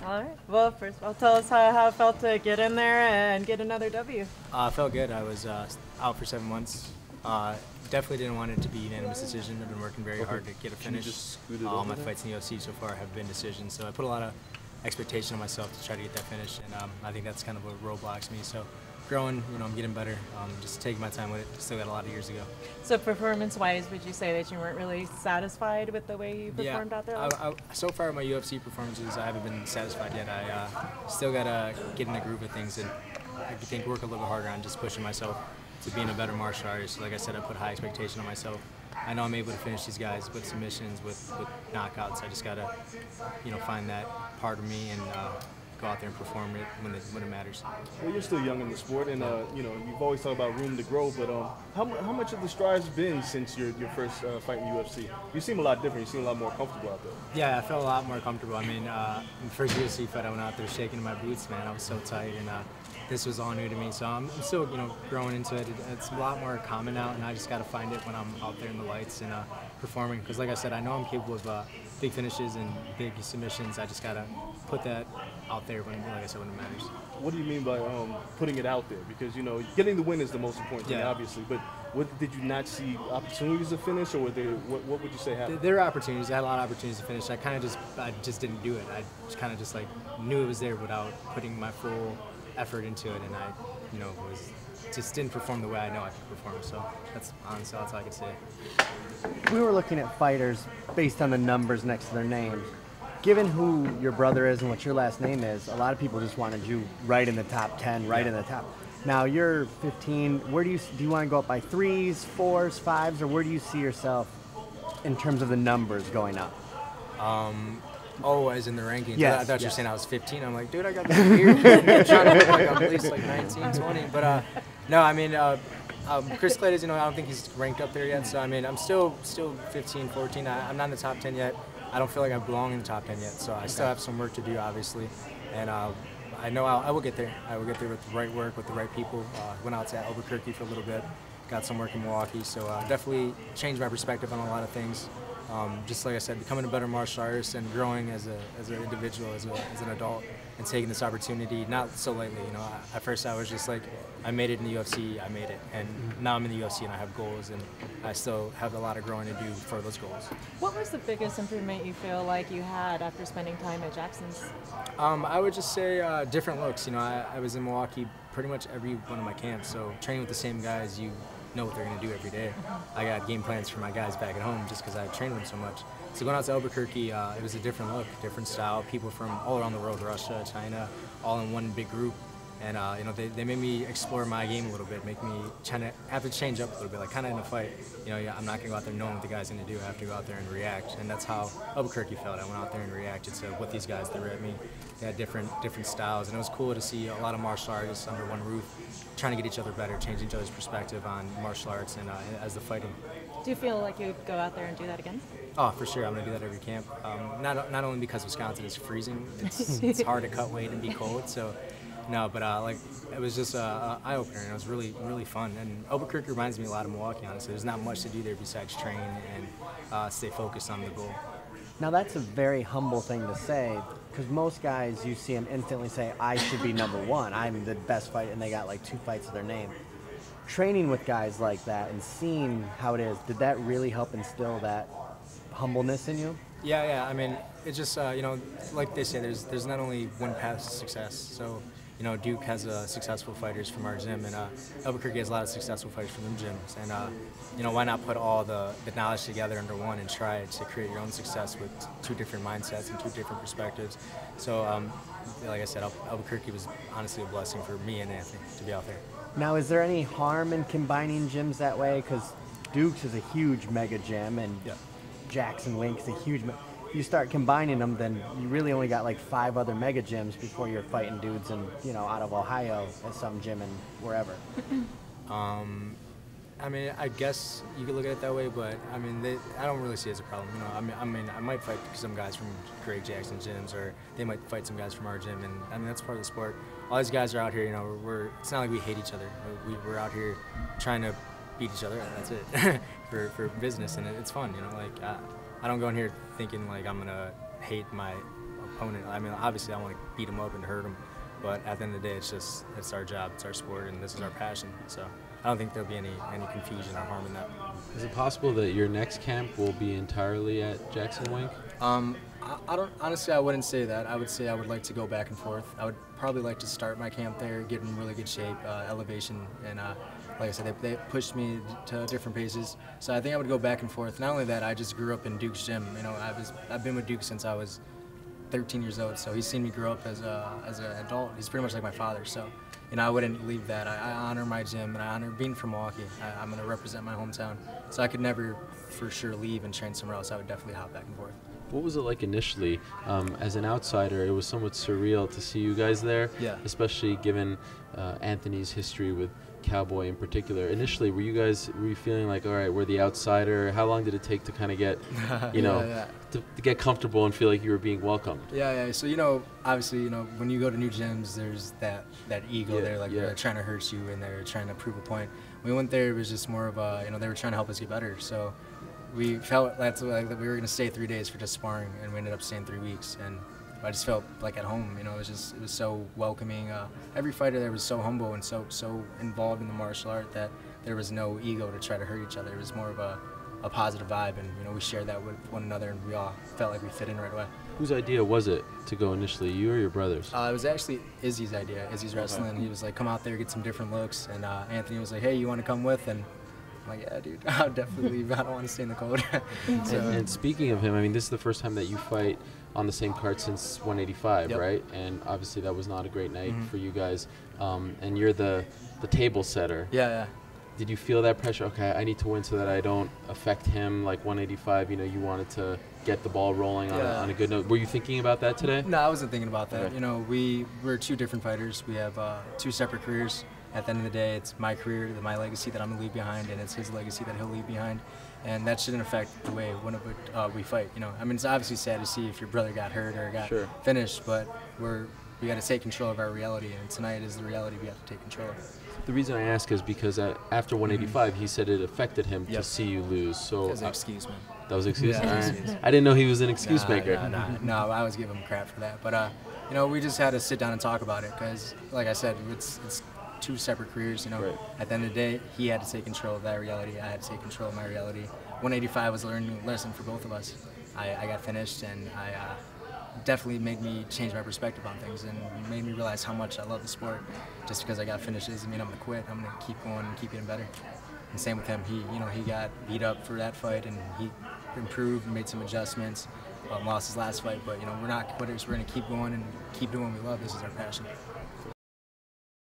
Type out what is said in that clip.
All right. Well, first of all, tell us how it felt to get in there and get another W. Felt good. I was out for 7 months. Definitely didn't want it to be a unanimous decision. I've been working very hard to get a finish. All my fights in the UFC so far have been decisions, so I put a lot of expectation on myself to try to get that finish, and I think that's kind of what roadblocks me. So growing, I'm getting better. Just taking my time with it. Still got a lot of years to go. So performance-wise, would you say that you weren't really satisfied with the way you performed out there? So far my UFC performances, I haven't been satisfied yet. I still gotta get in the groove of things, and I think work a little bit harder on just pushing myself to being a better martial artist. Like I said, I put high expectation on myself. I know I'm able to finish these guys with submissions, with knockouts. I just gotta, find that part of me and go out there and perform it when it matters. Well, you're still young in the sport, and you've always talked about room to grow. But how much of the strides been since your first fight in UFC? You seem a lot different. You seem a lot more comfortable out there. Yeah, I felt a lot more comfortable. I mean, the first UFC fight, I went out there shaking in my boots, man. I was so tight, and this was all new to me. So I'm still, growing into it. It's a lot more common now, and I just got to find it when I'm out there in the lights and performing. Because like I said, I know I'm capable of big finishes and big submissions. I just got to put that out there when, like I said, when it matters. What do you mean by putting it out there? Because getting the win is the most important thing, obviously. But did you not see opportunities to finish, or what would you say happened? There were opportunities. I had a lot of opportunities to finish. I just didn't do it. I just kind of knew it was there without putting my full effort into it, and I just didn't perform the way I know I could perform. So that's honestly that's all I could say. We were looking at fighters based on the numbers next to their names. Given who your brother is and what your last name is, a lot of people just wanted you right in the top 10, right in the top. Now you're 15. Where do you want to go up by 3s, 4s, 5s, or where do you see yourself in terms of the numbers going up? As in the rankings? Yes, I thought you were saying I was 15. I'm like, dude, I got this weird. I'm trying to look like I'm at least like 19, 20. But no, I mean, Chris Kelades, I don't think he's ranked up there yet. So I mean, I'm still 15, 14. I'm not in the top 10 yet. I don't feel like I belong in the top 10 yet. So I still have some work to do, obviously. And I know I will get there. I will get there with the right work, with the right people. Went out to Albuquerque for a little bit. Got some work in Milwaukee. So definitely changed my perspective on a lot of things. Just like I said, becoming a better martial artist and growing as an individual, as an adult, and taking this opportunity, not so lightly. At first I was just like, I made it in the UFC, I made it. And now I'm in the UFC and I have goals, and I still have a lot of growing to do for those goals. What was the biggest improvement you feel like you had after spending time at Jackson's? I would just say different looks. I was in Milwaukee pretty much every one of my camps, so training with the same guys, you know what they're going to do every day. I got game plans for my guys back at home just because I trained them so much. So going out to Albuquerque, it was a different look, different style. People from all around the world, Russia, China, all in one big group. And they made me explore my game a little bit, make me have to change up a little bit, like kind of in a fight. I'm not going to go out there knowing what the guy's going to do. I have to go out there and react. And that's how Albuquerque felt. I went out there and reacted to what these guys threw at me. They had different styles, and it was cool to see a lot of martial artists under one roof, trying to get each other better, change each other's perspective on martial arts and as the fighting. Do you feel like you'd go out there and do that again? Oh, for sure. I'm going to do that every camp. Not only because Wisconsin is freezing, it's hard to cut weight and be cold. So, no, but it was just an eye-opener, and it was really, really fun. And Albuquerque reminds me a lot of Milwaukee, honestly. There's not much to do there besides train and stay focused on the goal. Now that's a very humble thing to say, because most guys, you see them instantly say, I should be number one, I'm the best fighter, and they got like 2 fights to their name. Training with guys like that and seeing how it is, did that really help instill that humbleness in you? Yeah. I mean, it's just, like they say, there's not only one path to success. So, Duke has successful fighters from our gym, and Albuquerque has a lot of successful fighters from them gyms. And, why not put all the knowledge together under one and try to create your own success with 2 different mindsets and 2 different perspectives. So, like I said, Albuquerque was honestly a blessing for me and Anthony to be out there. Now, is there any harm in combining gyms that way? Because Duke's is a huge mega gym, and Jackson Link's a huge you start combining them, then you really only got like 5 other mega gyms before you're fighting dudes in, out of Ohio at some gym and wherever. I mean, I guess you could look at it that way, but I mean, I don't really see it as a problem. I mean, I might fight some guys from Greg Jackson gyms, or they might fight some guys from our gym, and I mean that's part of the sport. All these guys are out here, it's not like we hate each other. We're out here trying to beat each other. That's it for business, and it's fun. I don't go in here thinking like I'm gonna hate my opponent. I mean, obviously, I want to beat him up and hurt him, but at the end of the day, it's our job, it's our sport, and this is our passion. So I don't think there'll be any confusion or harm in that. Is it possible that your next camp will be entirely at Jackson Wink? I don't honestly. I wouldn't say that. I would say I would like to go back and forth. I would probably like to start my camp there, get in really good shape, elevation, and like I said, they pushed me to different paces. So I think I would go back and forth. Not only that, I just grew up in Duke's gym. You know, I've been with Duke since I was 13 years old. So he's seen me grow up as an adult. He's pretty much like my father. So you know, I wouldn't leave that. I honor my gym, and I honor being from Milwaukee. I'm going to represent my hometown. So I could never for sure leave and train somewhere else. I would definitely hop back and forth. What was it like initially? As an outsider, it was somewhat surreal to see you guys there, Yeah. especially given Anthony's history with Cowboy in particular. Initially, were you feeling like, all right, we're the outsider? How long did it take to kind of get, you know, yeah. to get comfortable and feel like you were being welcomed? Yeah. So, you know, obviously, you know, when you go to new gyms, there's that ego there, like they're trying to hurt you and they're trying to prove a point. When we went there, it was just more of a, you know, they were trying to help us get better. So we felt like we were going to stay 3 days for just sparring, and we ended up staying 3 weeks. And I just felt like at home, you know. It was so welcoming. Every fighter there was so humble and so involved in the martial art that there was no ego to try to hurt each other. It was more of a positive vibe, and you know, we shared that with one another, and we all felt like we fit in right away. Whose idea was it to go initially, you or your brothers? It was actually Izzy's idea. Izzy's wrestling. He was like, come out there, get some different looks, and Anthony was like, hey, you want to come with? And I'm like, yeah, dude, I'll definitely leave. I don't want to stay in the cold. And speaking of him, I mean, this is the first time that you fight on the same card since 185, Yep. right? And obviously that was not a great night for you guys. And you're the table setter. Yeah. Did you feel that pressure? Okay, I need to win so that I don't affect him like 185. You know, you wanted to get the ball rolling on a good note. Were you thinking about that today? No, I wasn't thinking about that. Okay. You know, we're two different fighters. We have 2 separate careers. At the end of the day, it's my career, my legacy that I'm gonna leave behind, and it's his legacy that he'll leave behind. And that shouldn't affect the way we fight. You know, I mean, it's obviously sad to see if your brother got hurt or got finished, but we got to take control of our reality, and tonight is the reality we have to take control of. The reason I ask is because after 185, he said it affected him to Yep. see you lose. So That's an excuse, man. that was an excuse. Yeah, All right. excuse. I didn't know he was an excuse maker. No, I always give him crap for that. But you know, we just had to sit down and talk about it because, like I said, it's 2 separate careers. You know, Right. At the end of the day, he had to take control of that reality. I had to take control of my reality. 185 was a learning lesson for both of us. I got finished, and I definitely made me change my perspective on things and made me realize how much I love the sport. Just because I got finished doesn't mean I'm gonna quit. I'm gonna keep going and keep getting better. And same with him. He got beat up for that fight, and he improved and made some adjustments. Lost his last fight, but you know, we're not quitters. We're gonna keep going and keep doing what we love. This is our passion.